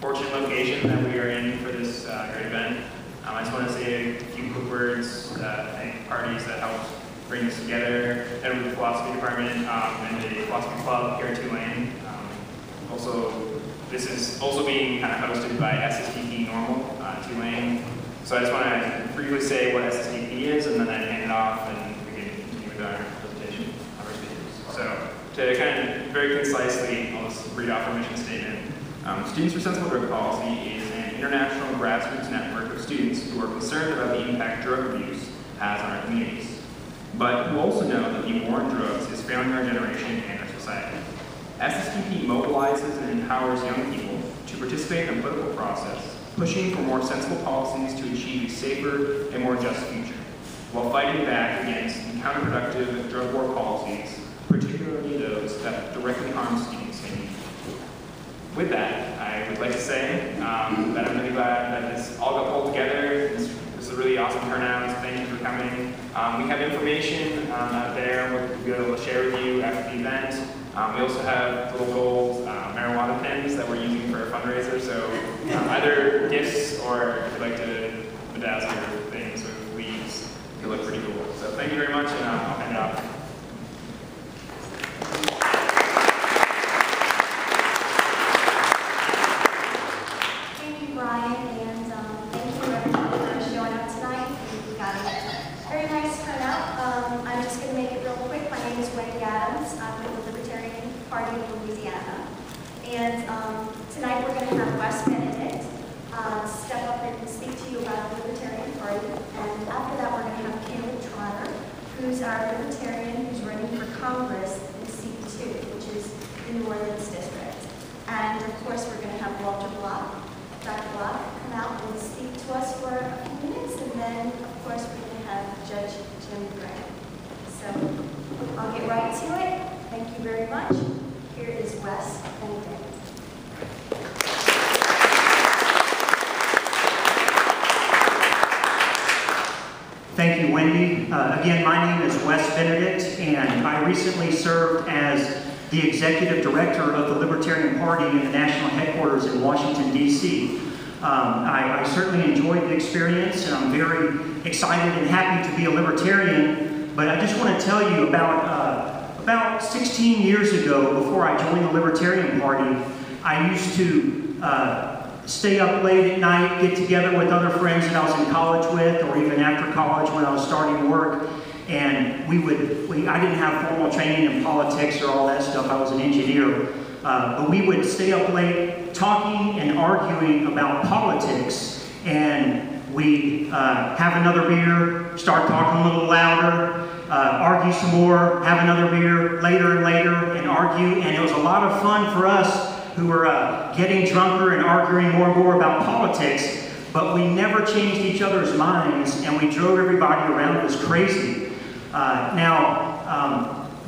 fortunate location that we are in for this great event. I just want to say a few quick words, thank parties that helped bring this together, and with the philosophy department and the philosophy club here at Tulane. Also, this is also being kind of hosted by SSTP Normal, Tulane. So I just want to briefly say what SSTP is, and then I hand it off, and we can continue with our presentation of our speakers. So to kind of very concisely, I'll just read off our mission statement. Students for Sensible Drug Policy is an international grassroots network of students who are concerned about the impact drug abuse has on our communities, but who also know that the war on drugs is failing our generation and our society. SSTP mobilizes and empowers young people to participate in the political process, pushing for more sensible policies to achieve a safer and more just future, while fighting back against counterproductive drug war policies, particularly those that directly harm students and youth. With that, I would like to say that I'm really glad that this all got pulled together. This is a really awesome turnout, so thank you for coming. We have information out there we'll be able to share with you after the event. We also have little gold marijuana pins that we're using for a fundraiser, so either gifts or if you'd like to bedazzle your things with leaves, they look pretty cool. So thank you very much, and I'll hand it off. Thank you, Brian, and thank you everyone for showing up tonight. We've got a very nice turnout. I'm just going to make it real quick. My name is Wes Benedict. I'm with the Libertarian Party of Louisiana. And tonight we're going to have Wes Benedict step up and speak to you about the Libertarian Party. And after that we're going to have Caleb Trotter, who's our Libertarian who's running for Congress in seat 2, which is the New Orleans district. And of course we're going to have Dr. Block come out and speak to us for a few minutes. And then of course we're going to have Judge Jim Graham. So I'll get right to it. Thank you very much. Here is Wes Benedict. Thank you, Wendy. Again, my name is Wes Benedict, and I recently served as the Executive Director of the Libertarian Party in the national headquarters in Washington, D.C. I certainly enjoyed the experience, and I'm very excited and happy to be a Libertarian. But I just want to tell you about 16 years ago, before I joined the Libertarian Party, I used to stay up late at night, get together with other friends that I was in college with, or even after college when I was starting work. And I didn't have formal training in politics or all that stuff. I was an engineer. But we would stay up late talking and arguing about politics. And we'd have another beer, start talking a little louder, argue some more, have another beer later and later, and argue. And it was a lot of fun for us who were getting drunker and arguing more and more about politics. But we never changed each other's minds, and we drove everybody around us crazy.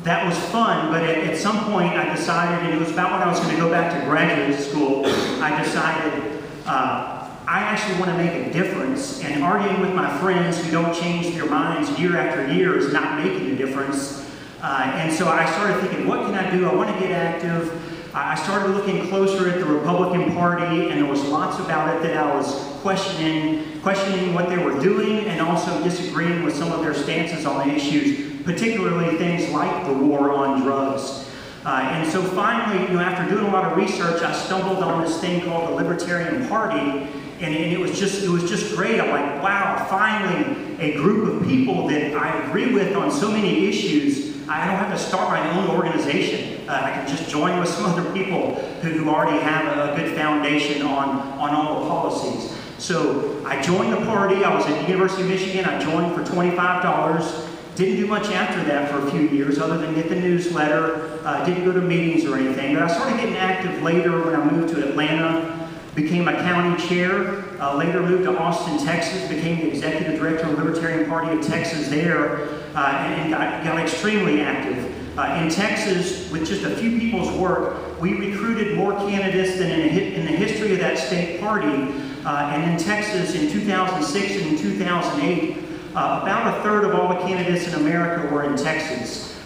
That was fun, but at some point I decided, and it was about when I was going to go back to graduate school, I decided I actually want to make a difference, and arguing with my friends who don't change their minds year after year is not making a difference. And so I started thinking, what can I do? I want to get active. I started looking closer at the Republican Party, and there was lots about it that I was questioning what they were doing, and also disagreeing with some of their stances on the issues, particularly things like the war on drugs. And so finally, after doing a lot of research, I stumbled on this thing called the Libertarian Party, and it was just great. I'm like, wow, finally a group of people that I agree with on so many issues. I don't have to start my own organization. I can just join with some other people who already have a good foundation on all the policies. So I joined the party. I was at the University of Michigan. I joined for $25. Didn't do much after that for a few years other than get the newsletter. Didn't go to meetings or anything. But I started getting active later when I moved to Atlanta. Became a county chair. Later moved to Austin, Texas. Became the executive director of the Libertarian Party of Texas there. And got extremely active. In Texas, with just a few people's work, we recruited more candidates than in the history of that state party. And in Texas, in 2006 and in 2008, about a third of all the candidates in America were in Texas.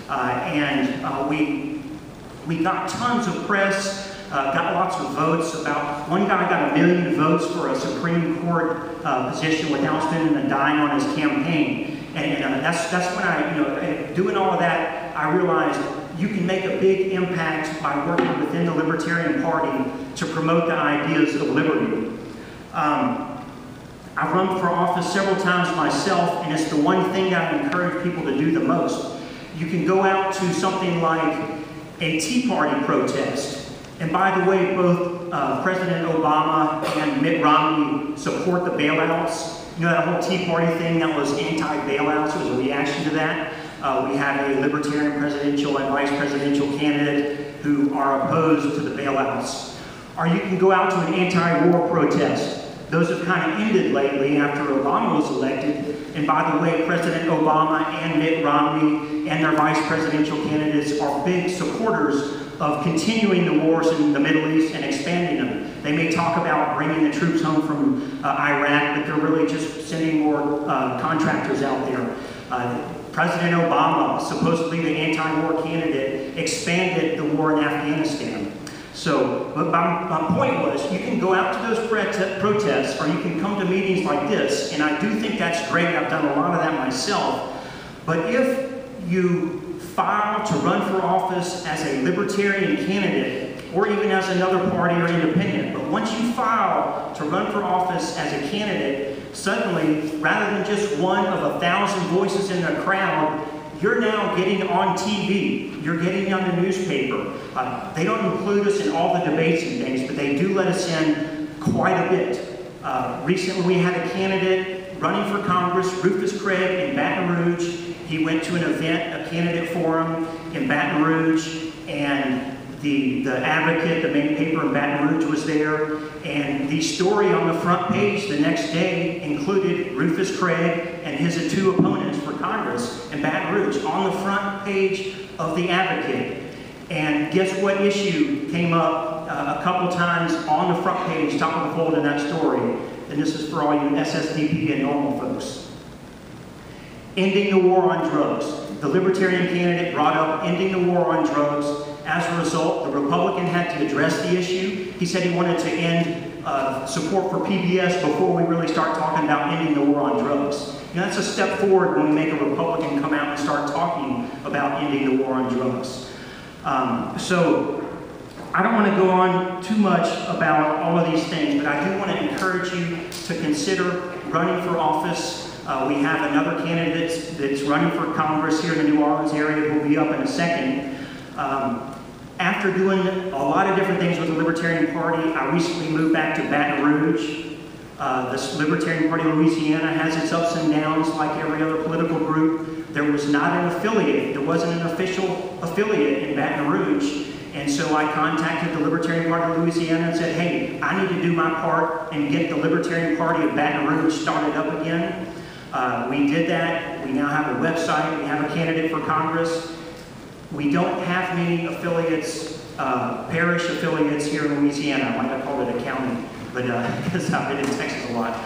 We got tons of press. got lots of votes. About one guy got 1 million votes for a Supreme Court position without spending a dime on his campaign. And that's when I, doing all of that, I realized you can make a big impact by working within the Libertarian Party to promote the ideas of liberty. I've run for office several times myself, and it's the one thing that I encourage people to do the most. You can go out to something like a Tea Party protest. And by the way, both President Obama and Mitt Romney support the bailouts. You know, that whole Tea Party thing that was anti-bailouts was a reaction to that. We have a Libertarian presidential and vice presidential candidate who are opposed to the bailouts. Or you can go out to an anti-war protest. Those have kind of ended lately after Obama was elected. And by the way, President Obama and Mitt Romney and their vice presidential candidates are big supporters of continuing the wars in the Middle East and expanding them. They may talk about bringing the troops home from Iraq, but they're really just sending more contractors out there. President Obama, supposedly the anti-war candidate, expanded the war in Afghanistan. So, but my point was, you can go out to those protests, or you can come to meetings like this, and I do think that's great. I've done a lot of that myself. But if you file to run for office as a Libertarian candidate, or even as another party or independent, but once you file to run for office as a candidate, suddenly, rather than just one of 1,000 voices in the crowd, you're now getting on TV. You're getting on the newspaper. They don't include us in all the debates and things, but they do let us in quite a bit. Recently, we had a candidate running for Congress, Rufus Craig, in Baton Rouge. He went to an event, a candidate forum in Baton Rouge, and the Advocate, the main paper in Baton Rouge, was there. And the story on the front page the next day included Rufus Craig and his two opponents for Congress in Baton Rouge on the front page of the Advocate. And guess what issue came up a couple times on the front page, top of the fold in that story? And this is for all you SSDP and normal folks. Ending the war on drugs. The Libertarian candidate brought up ending the war on drugs. As a result, the Republican had to address the issue. He said he wanted to end support for PBS before we really start talking about ending the war on drugs. You know, that's a step forward when we make a Republican come out and start talking about ending the war on drugs. So I don't want to go on too much about all of these things, but I do want to encourage you to consider running for office. We have another candidate that's running for Congress here in the New Orleans area who will be up in a second. After doing a lot of different things with the Libertarian Party, I recently moved back to Baton Rouge. The Libertarian Party of Louisiana has its ups and downs like every other political group. There was not an affiliate. There wasn't an official affiliate in Baton Rouge. And so I contacted the Libertarian Party of Louisiana and said, hey, I need to do my part and get the Libertarian Party of Baton Rouge started up again. We did that. We now have a website. We have a candidate for Congress. We don't have many affiliates, parish affiliates here in Louisiana. I might have called it a county, but because I've been in Texas a lot.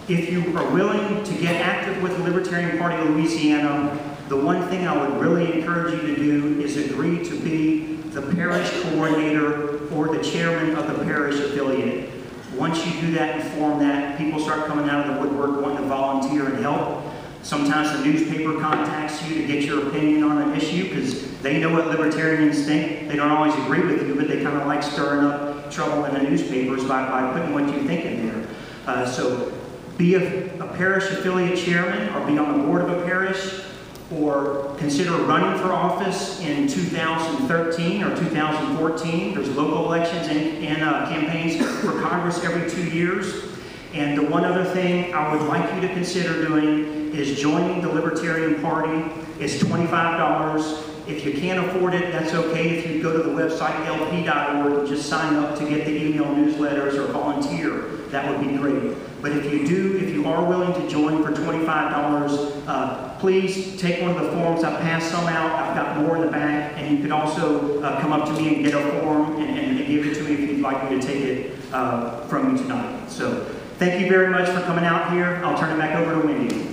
If you are willing to get active with the Libertarian Party of Louisiana, the one thing I would really encourage you to do is agree to be the parish coordinator or the chairman of the parish affiliate. Once you do that and form that, people start coming out of the woodwork wanting to volunteer and help. Sometimes the newspaper contacts you to get your opinion on an issue because they know what libertarians think. They don't always agree with you, but they kind of like stirring up trouble in the newspapers by putting what you think in there. So be a parish affiliate chairman or be on the board of a parish, or consider running for office in 2013 or 2014. There's local elections and campaigns for Congress every 2 years. And the one other thing I would like you to consider doing is joining the Libertarian Party. It's $25. If you can't afford it, that's okay. If you go to the website lp.org and just sign up to get the email newsletters or volunteer, that would be great. But if you do, if you are willing to join for $25, please take one of the forms. I passed some out. I've got more in the back. And you can also come up to me and get a form and give it to me if you'd like me to take it from you tonight. So thank you very much for coming out here. I'll turn it back over to Wendy.